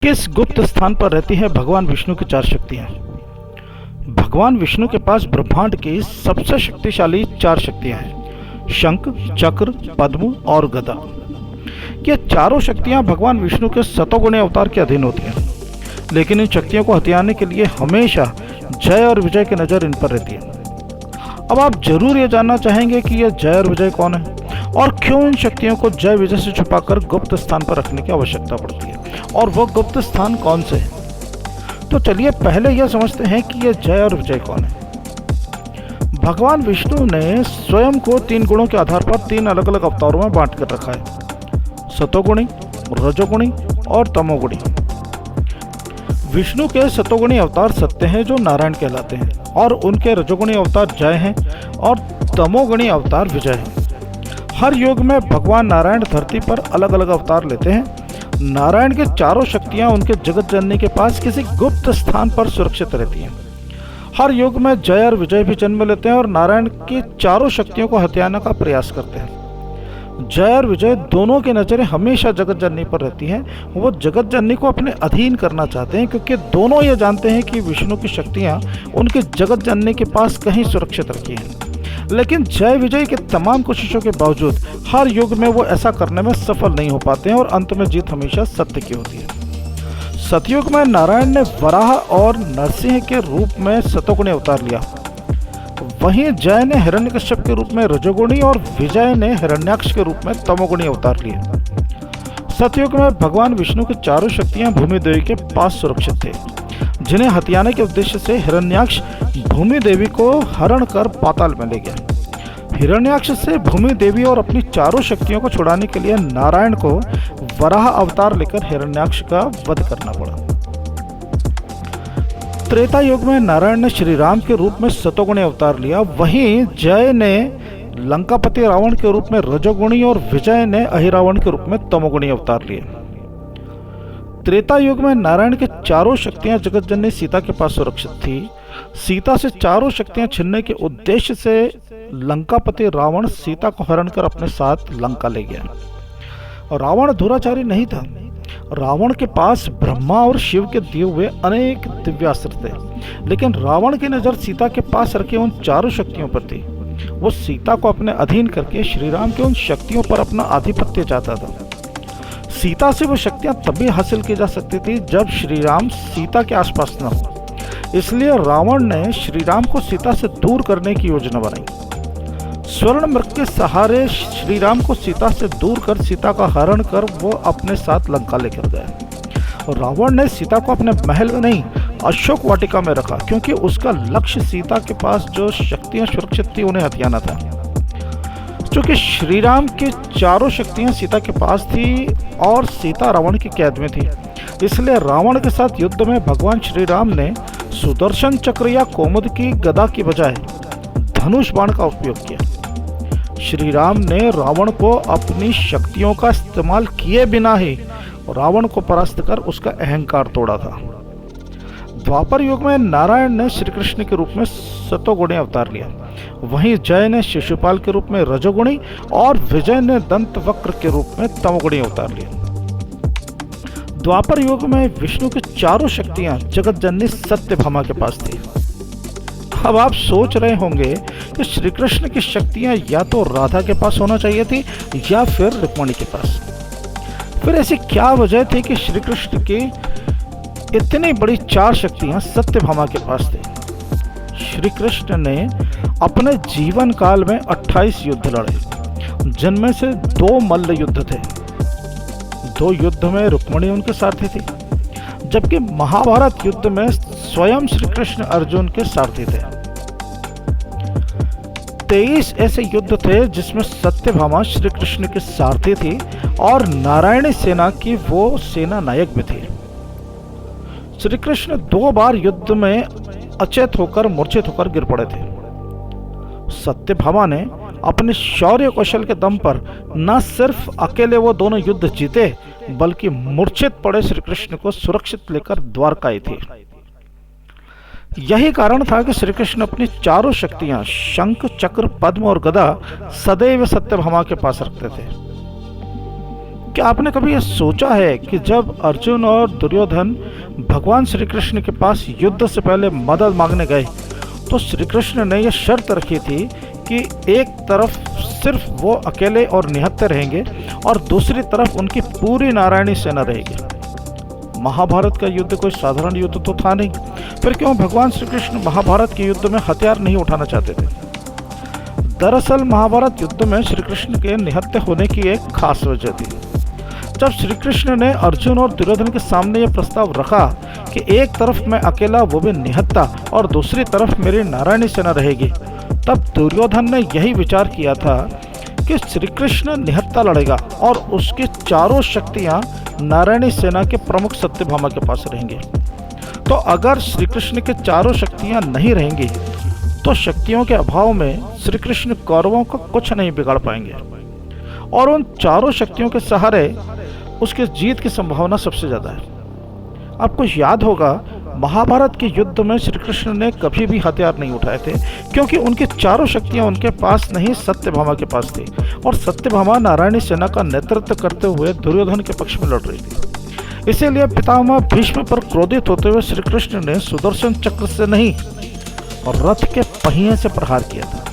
किस गुप्त स्थान पर रहती है भगवान विष्णु की चार शक्तियां? भगवान विष्णु के पास ब्रह्मांड की सबसे शक्तिशाली चार शक्तियां हैं: शंख, चक्र, पद्म और गदा। ये चारों शक्तियां भगवान विष्णु के सतोगुणी अवतार के अधीन होती हैं, लेकिन इन शक्तियों को हथियाने के लिए हमेशा जय और विजय की नज़र इन पर रहती है। अब आप जरूर ये जानना चाहेंगे कि यह जय और विजय कौन है और क्यों इन शक्तियों को जय विजय से छुपाकर गुप्त स्थान पर रखने की आवश्यकता पड़ती है, और वह गुप्त स्थान कौन से है। तो चलिए पहले यह समझते हैं कि यह जय और विजय कौन है। भगवान विष्णु ने स्वयं को तीन गुणों के आधार पर तीन अलग अलग अवतारों में बांट कर रखा है: सतोगुणी, रजोगुणी और तमोगुणी। विष्णु के सतोगुणी अवतार सत्य हैं, जो नारायण कहलाते हैं, और उनके रजोगुणी अवतार जय हैं और तमोगुणी अवतार विजय हैं। हर युग में भगवान नारायण धरती पर अलग अलग अवतार लेते हैं। नारायण के चारों शक्तियां उनके जगत जननी के पास किसी गुप्त स्थान पर सुरक्षित रहती हैं। हर युग में जय और विजय भी जन्म लेते हैं और नारायण की चारों शक्तियों को हथियाने का प्रयास करते हैं। जय और विजय दोनों की नज़रें हमेशा जगत जननी पर रहती हैं। वो जगत जननी को अपने अधीन करना चाहते हैं, क्योंकि दोनों ये जानते हैं कि विष्णु की शक्तियाँ उनके जगत जननी के पास कहीं सुरक्षित रखी हैं। लेकिन जय विजय के तमाम कोशिशों के बावजूद हर युग में वो ऐसा करने में सफल नहीं हो पाते हैं और अंत में जीत हमेशा सत्य की होती है। सतयुग में नारायण ने वराह और नरसिंह के रूप में सतोगुणी अवतार लिया। वहीं जय ने हिरण्यकश्यप के रूप में रजोगुणी और विजय ने हिरण्याक्ष के रूप में तमोगुणी अवतार लिए। सतयुग में भगवान विष्णु की चारों शक्तियां भूमि देवी के पास सुरक्षित थे, जिन्हें हथियाने के उद्देश्य से हिरण्याक्ष भूमि देवी को हरण कर पाताल में ले गया। हिरण्याक्ष से भूमि देवी और अपनी चारों शक्तियों को छुड़ाने के लिए नारायण को वराह अवतार लेकर हिरण्याक्ष का वध करना पड़ा। त्रेता युग में नारायण ने श्री राम के रूप में सतोगुणी अवतार लिया। वहीं जय ने लंकापति रावण के रूप में रजोगुणी और विजय ने अहिरावण के रूप में तमोगुणी अवतार लिए। त्रेता युग में नारायण के चारों शक्तियां जगत जननी सीता के पास सुरक्षित थी। सीता से चारों शक्तियां छीनने के उद्देश्य से लंकापति रावण सीता को हरण कर अपने साथ लंका ले गया। रावण दुराचारी नहीं था। रावण के पास ब्रह्मा और शिव के दिए हुए अनेक दिव्यास्त्र थे, लेकिन रावण की नजर सीता के पास रखे उन चारों शक्तियों पर थी। वो सीता को अपने अधीन करके श्री राम की उन शक्तियों पर अपना आधिपत्य चाहता था। सीता से वो शक्तियां तभी हासिल की जा सकती थी जब श्री राम सीता के आसपास न हो। इसलिए रावण ने श्री राम को सीता से दूर करने की योजना बनाई। स्वर्ण मृग के सहारे श्री राम को सीता से दूर कर सीता का हरण कर वो अपने साथ लंका लेकर गए। और रावण ने सीता को अपने महल में नहीं, अशोक वाटिका में रखा, क्योंकि उसका लक्ष्य सीता के पास जो शक्तियां सुरक्षित थी उन्हें हथियाना था। चूंकि श्री राम की चारों शक्तियां सीता के पास थी और सीता रावण की कैद में थी, इसलिए रावण के साथ युद्ध में भगवान श्री राम ने सुदर्शन चक्र या कोमुद की गदा की बजाय धनुष बाण का उपयोग किया। श्री राम ने रावण को अपनी शक्तियों का इस्तेमाल किए बिना ही रावण को परास्त कर उसका अहंकार तोड़ा था। द्वापर युग में नारायण ने श्री कृष्ण के रूप में सतोगुणी अवतार लिया। वहीं जय ने शिशुपाल के रूप में रजोगुणी और विजय ने दंत वक्र के रूप में तमोगुणी अवतार लिया। द्वापर युग में विष्णु की चारों शक्तियां जगत जननी सत्यभामा के पास थी। अब आप सोच रहे होंगे कि श्री कृष्ण की शक्तियां या तो राधा के पास होना चाहिए थी या फिर रुक्मिणी के पास। फिर ऐसी क्या वजह थी कि श्री कृष्ण की इतनी बड़ी चार शक्तियां सत्यभामा के पास थी? श्री कृष्ण ने अपने जीवन काल में 28 युद्ध लड़े, जिनमें से 2 मल्ल युद्ध थे। 2 युद्ध में रुक्मिणी उनके सारथी थी, जबकि महाभारत युद्ध में स्वयं श्री कृष्ण अर्जुन के सारथी थे। 23 ऐसे युद्ध थे जिसमें सत्यभामा श्री कृष्ण के सारथी थी और नारायणी सेना की वो सेना नायक भी थी। श्री कृष्ण 2 बार युद्ध में अचेत होकर मूर्छित होकर गिर पड़े थे। सत्यभामा ने अपने शौर्य कौशल के दम पर न सिर्फ अकेले वो दोनों युद्ध जीते, बल्कि मूर्छित पड़े श्री कृष्ण को सुरक्षित लेकर द्वारका आई थी। यही कारण था कि श्री कृष्ण अपनी चारों शक्तियां शंख, चक्र, पद्म और गदा सदैव सत्यभामा के पास रखते थे। क्या आपने कभी यह सोचा है कि जब अर्जुन और दुर्योधन भगवान श्री कृष्ण के पास युद्ध से पहले मदद मांगने गए तो श्री कृष्ण ने यह शर्त रखी थी कि एक तरफ सिर्फ वो अकेले और निहत्थे रहेंगे और दूसरी तरफ उनकी पूरी नारायणी सेना रहेगी। महाभारत का युद्ध कोई साधारण युद्ध तो था नहीं, फिर क्यों भगवान श्री कृष्ण महाभारत के युद्ध में हथियार नहीं उठाना चाहते थे? दरअसल महाभारत युद्ध में श्री कृष्ण के निहत्थे होने की एक खास वजह थी। जब श्री कृष्ण ने अर्जुन और दुर्योधन के सामने यह प्रस्ताव रखा कि एक तरफ मैं अकेला वो भी निहत्था और दूसरी तरफ मेरी नारायणी सेना रहेगी, तब दुर्योधन ने यही विचार किया था कि श्री कृष्ण निहत्था लड़ेगा और उसकी चारों शक्तियां नारायणी सेना के प्रमुख सत्यभामा के पास रहेंगी। तो अगर श्री कृष्ण की चारों शक्तियां नहीं रहेंगी तो शक्तियों के अभाव में श्री कृष्ण कौरवों को कुछ नहीं बिगाड़ पाएंगे और उन चारों शक्तियों के सहारे उसके जीत की संभावना सबसे ज़्यादा है। आपको याद होगा महाभारत के युद्ध में श्री कृष्ण ने कभी भी हथियार नहीं उठाए थे क्योंकि उनकी चारों शक्तियां उनके पास नहीं सत्यभामा के पास थी और सत्यभामा नारायणी सेना का नेतृत्व करते हुए दुर्योधन के पक्ष में लड़ रही थी। इसीलिए पितामह भीष्म पर क्रोधित होते हुए श्री कृष्ण ने सुदर्शन चक्र से नहीं और रथ के पहिए से प्रहार किया था।